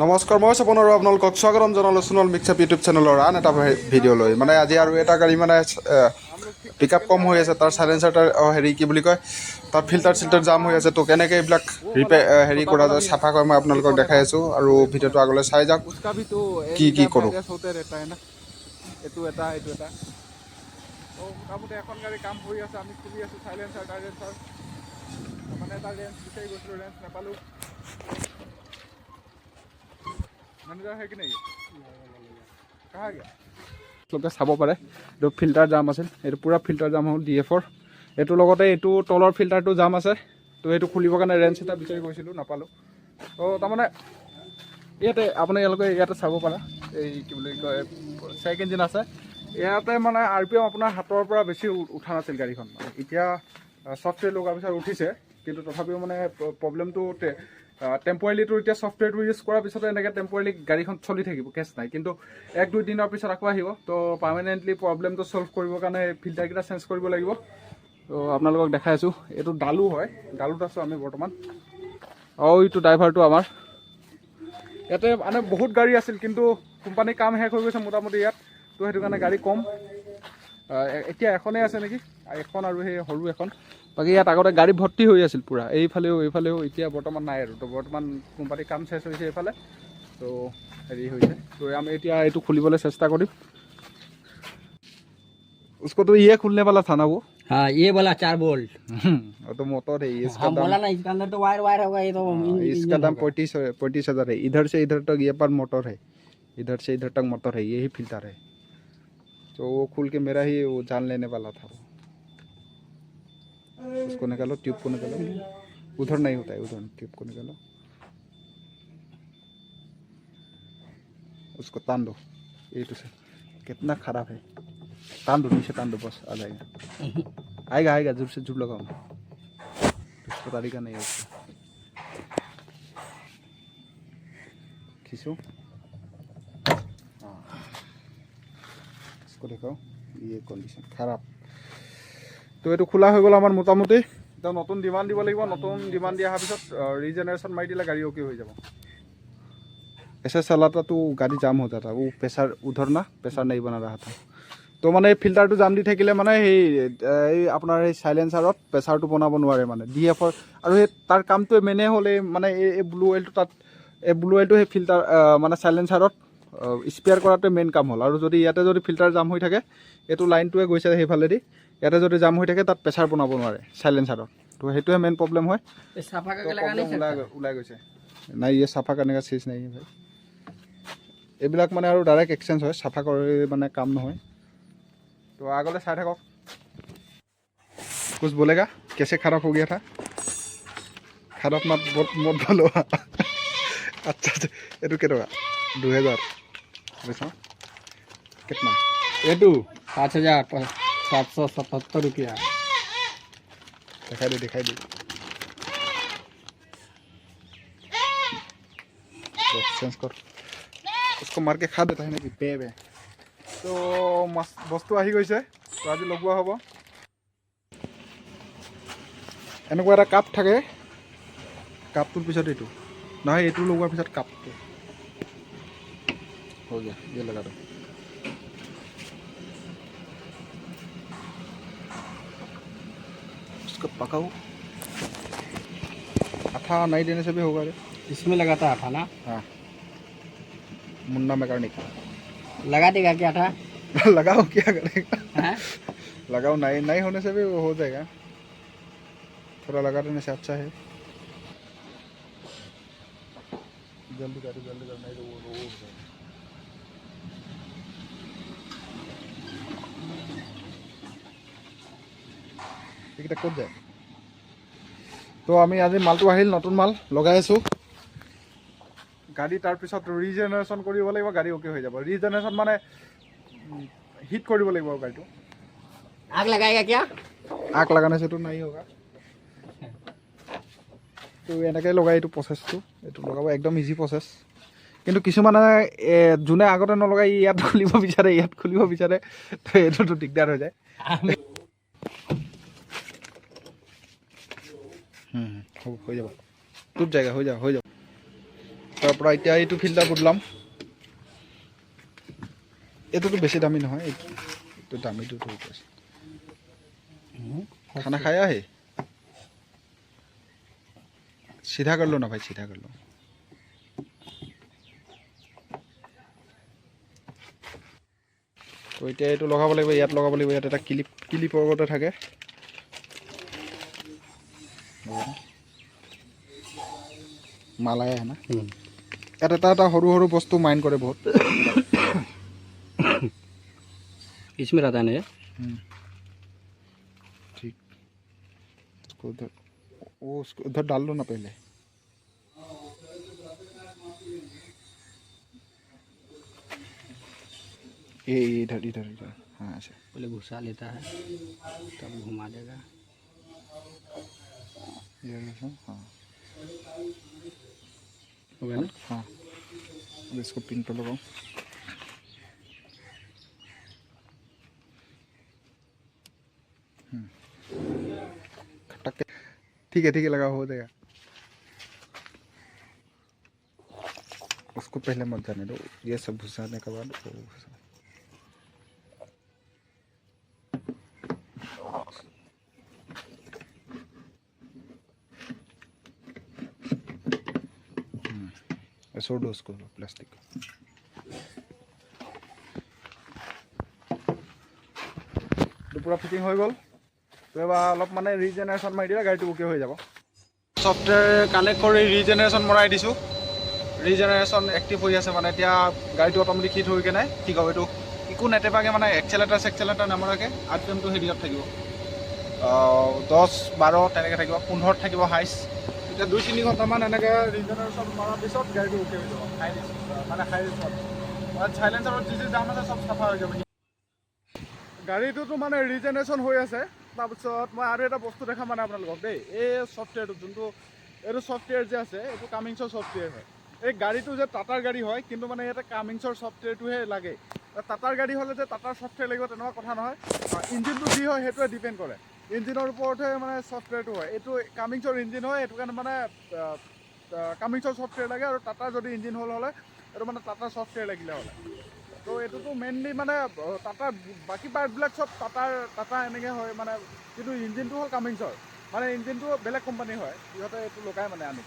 নমস্কাৰ, মই স্বপন আৰু আপোনালোকক স্বাগতম জনালোঁ সোণল মিক্সআপ ইউটিউব চেনেলৰ আন এটা ভিডিঅ' লৈ। মানে আজি আৰু এটা গাড়ী মানে পিক আপ কম হৈ আছে, তাৰ চাইলেঞ্চাৰ তাৰ হেৰি কি বুলি কয়, তাৰ ফিল্টাৰ চিল্টাৰ জাম হৈ আছে। তো কেনেকৈ এইবিলাক হেৰি কৰা যায়, চাফা কৰি মই আপোনালোকক দেখাই আছোঁ। আৰু ভিডিঅ'টো আগলৈ চাই যাওক, কি কৰোঁ। এইটো এটা মোটামুটি এখন গাড়ী কাম কৰি আছে, আমি খুলি আছোঁ চাইলেঞ্চাৰ টাইলেঞ্চাৰ। মানে এটা ৰেঞ্জ বিচাৰি গৈছিলোঁ, ৰেঞ্জ নাপালোঁ। মানুহজন সেই কি নেকি কাহা গিয়া লোকে চাব পাৰে। এইটো ফিল্টাৰ জাম আছিল, এইটো পূৰা ফিল্টাৰ জাম হ'ল DF-ৰ। এইটোৰ লগতে এইটো তলৰ ফিল্টাৰটো জাম আছে। তো সেইটো খুলিবৰ কাৰণে ৰেঞ্জ এটা বিচাৰি গৈছিলোঁ, নাপালোঁ। তো তাৰমানে ইয়াতে আপোনালোকে ইয়াতে চাব পাৰা, এই কি বুলি কয় চেক ইঞ্জিন আছে। ইয়াতে মানে RPM আপোনাৰ 7ৰ পৰা বেছি উঠা নাছিল গাড়ীখন। এতিয়া ছফ্টৱেৰ লগোৱাৰ পিছত উঠিছে, কিন্তু তথাপিও মানে প্ৰব্লেমটো টেম্পৰাৰীলিটো এতিয়া ছফ্টৱেৰটো ইউজ কৰাৰ পিছতে এনেকৈ টেম্পৰাৰীলি গাড়ীখন চলি থাকিব, কেছ নাই। কিন্তু 1-2 দিনৰ পিছত আকৌ আহিব। তো পাৰ্মানেণ্টলি প্ৰব্লেমটো ছল্ভ কৰিবৰ কাৰণে ফিল্টাৰকেইটা চেঞ্জ কৰিব লাগিব। তো আপোনালোকক দেখাই আছোঁ, এইটো ডালু হয়, ডালুত আছোঁ আমি বৰ্তমান। এইটো ড্ৰাইভাৰটো আমাৰ। ইয়াতে মানে বহুত গাড়ী আছিল, কিন্তু কোম্পানীৰ কাম শেষ হৈ গৈছে মোটামুটি ইয়াত। তো সেইটো কাৰণে গাড়ী কম, এতিয়া এখনেই আছে নেকি, এখন আৰু সেই সৰু এখন। বাকী ইয়াত আগতে গাড়ী ভৰ্তি হৈ আছিল পূৰা, এইফালেও। এতিয়া বৰ্তমান নাই আৰু। তো বৰ্তমান কোম্পানীৰ কাম চেছ হৈছে এইফালে। তো হেৰি হৈছে, তো আমি এতিয়া এইটো খুলিবলৈ চেষ্টা কৰিম। उसको तो ये खुलने वाला था ना वो। हाँ, ये वाला 4 बोल्ट। तो मोटर है इसका हाँ, दाम। बोला ना इसके अंदर तो वायर होगा, ये तो इसका दाम 35,000 है। इधर से इधर तक ये पर मोटर है, इधर से इधर तक मोटर है, यही फिल्टर है। तो वो खुल के मेरा ही वो जान लेने वाला था वो। उसको निकालो, ट्यूब को निकालो। उधर नहीं होता है, उधर ट्यूब को निकालो, उसको तान दो। ये तो से कितना खराब है, तान दो, नीचे तान दो, बस आ जाएगा। आएगा जोर से जोर लगाओ, उसको तरीका नहीं है उसका। खींचो, हाँ, इसको देखो, ये कंडीशन खराब। তো এইটো খোলা হৈ গ'ল আমাৰ মোটামুটি। এতিয়া নতুন ডিমাণ্ড দিব লাগিব। নতুন ডিমাণ্ড দিয়া অহাৰ পিছত ৰিজেনেৰেশ্যন মাৰি দিলে গাড়ী অ'কে হৈ যাব। ऐसे चलाता तो गाड़ी जाम हो जाता, वो प्रेशर उधर ना प्रेशर नहीं बना रहा था। তো মানে ফিল্টাৰটো জাম দি থাকিলে মানে এই আপোনাৰ এই চাইলেঞ্চাৰত প্ৰেছাৰটো বনাব নোৱাৰে মানে DF-ৰ। আৰু সেই তাৰ কামটোৱে মেনে হ'লে মানে এই ব্লু অইলটো তাত, এই ব্লু অইলটো সেই ফিল্টাৰ মানে চাইলেঞ্চাৰত স্পেয়াৰ কৰাটোৱে মেইন কাম হ'ল। আৰু যদি ইয়াতে যদি ফিল্টাৰ জাম হৈ থাকে, এইটো লাইনটোৱে গৈছে সেইফালেদি, ইয়াতে যদি জাম হৈ থাকে তাত প্ৰেছাৰ বনাব নোৱাৰে চাইলেঞ্চাৰত। তো সেইটোৱে মেইন প্ৰব্লেম হয়। ওলাই গৈছে নাই, ইয়ে চাফা কাৰণে চিজ নাই ভাই। এইবিলাক মানে আৰু ডাইৰেক্ট এক্সচেঞ্জ হয়, চাফা কৰি মানে কাম নহয়। तो आगले चाय थक, कुछ बोलेगा कैसे खराब हो गया था? खराब मत बोलो। अच्छा ये के 2000 कितना? ये 5,777 रुपया। दिखाई दे चेंज कर, उसको मार के खा देता है ना कि पे। তো বস্তু আহি গৈছে, তো আজি লগোৱা হ'ব। এনেকুৱা এটা কাপ থাকে, কাপটোৰ পিছত এইটো নহয়, এইটো লগোৱাৰ পিছত কাপটো হৈ গ'ল। ये लगा दो, उसको पकाओ। आथा नहीं देने से भी होगा रे। इसमें लगाता था ना? हाँ, मुन्ना मैकेनिक। लगा देगा क्या था? लगाओ, क्या करेगा? हाँ? लगाओ, नहीं होने से भी वो हो जाएगा। थोड़ा लगा देने से अच्छा है। जल्दी कर नहीं तो वो এইকেইটা ক'ত যায়? তো আমি আজি মালটো আহিল, নতুন মাল লগাই আছোঁ গাড়ী। তাৰপিছত ৰিজেনেৰেশ্যন কৰিব লাগিব, গাড়ী অ'কে হৈ যাব। ৰিজেনেৰেশ্যন মানে হিট কৰিব লাগিব গাড়ীটো। आग लगाएगा क्या? आग लगाने से तो नहीं होगा। তো এনেকৈ লগাই এইটো প্ৰচেছটো, এইটো লগাব একদম ইজি প্ৰচেছ। কিন্তু কিছুমানে যোনে আগতে নলগাই ইয়াত খুলিব বিচাৰে, তো এইটোতো দিগদাৰ হৈ যায়। हो जाएगा, हो जाओ। তাৰপৰা এতিয়া এইটো ফিল্টাৰ বদলাম। এইটোতো বেছি দামী নহয়, এইটো দামীটোতো এইটো আছে। खाना खाया है? सीधा कर लो ना भाई, सीधा कर लो। তো এতিয়া এইটো লগাব লাগিব, ইয়াত লগাব লাগিব, ইয়াত এটা ক্লিপৰ গতে থাকে। মালাই আহে না, ইয়াত এটা সৰু সৰু বস্তু মাইণ্ড কৰে বহুত। इसमें रहता है ना ये? ठीक, उसको उधर, वो उसको उधर डाल लो ना पहले। ये इधर इधर इधर, हाँ ऐसे पहले घुसा लेता है तब घुमा देगा। इधर ऐसे, हाँ हो गया ना? हाँ, अब इसको पिन पे लगाओ। खटक के, ठीक है लगा, हो जाएगा। उसको पहले मत जाने दो, ये सब घुसाने के बाद वो छोड़ दो उसको प्लास्टिक। तो पूरा फिटिंग हो गल, तो एबार अलप माने रिजेनेरेशन मारि दिला गाड़ी ओके हो जाब। सफ्टवेयर कानेक्ट कर रिजेनेरेशन मराई दिसु, रिजेनेरेशन एक्टिव हो आसे माने एतिया गाड़ी अटोमेटिक हिट हो केने ठीक हो। एटु इकु नेटेपाके माने एक्सेलेटर नामराके आरपिएम तो हेरियत থাকিব 10 12 তেনেকে থাকিব, 15 থাকিব হাইস। এতিয়া 2-3 ঘণ্টামান এনেকৈ ৰিজেনেৰেশ্যন মৰাৰ পিছত গাড়ীটো ওকে হৈ যাব। মানে হাই ৰিস্কত চাইলেঞ্চাৰত যি জাম আছে চব চাফা হৈ যাব। গাড়ীটোতো মানে ৰিজেনেৰেশ্যন হৈ আছে। তাৰপিছত মই আৰু এটা বস্তু দেখাম মানে আপোনালোকক দেই, এই ছফ্টৱেৰটো যোনটো এইটো ছফ্টৱেৰ যে আছে, এইটো কামিংছৰ ছফ্টৱেৰ হয়। এই গাড়ীটো যে টাটাৰ গাড়ী হয়, কিন্তু মানে ইয়াতে কামিংছৰ ছফ্টৱেৰটোহে লাগে। টাটাৰ গাড়ী হ'লে যে টাটাৰ ছফ্টৱেৰ লাগিব তেনেকুৱা কথা নহয়, ইঞ্জিনটো যি হয় সেইটোৱে ডিপেণ্ড কৰে। ইঞ্জিনৰ ওপৰতহে মানে ছফ্টৱেৰটো হয়। এইটো কামিংছৰ ইঞ্জিন হয়, সেইটো কাৰণে মানে কামিংছৰ ছফ্টৱেৰ লাগে। আৰু টাটাৰ যদি ইঞ্জিন হ'লে এইটো মানে টাটাৰ ছফ্টৱেৰ লাগিলে হ'লে। তো এইটোতো মেইনলি মানে টাটাৰ বাকী পাৰ্টবিলাক চব টাটা এনেকৈ হয় মানে, কিন্তু ইঞ্জিনটো হ'ল কামিংছৰ। মানে ইঞ্জিনটো বেলেগ কোম্পানী হয়, সিহঁতে এইটো লগাই মানে আনি।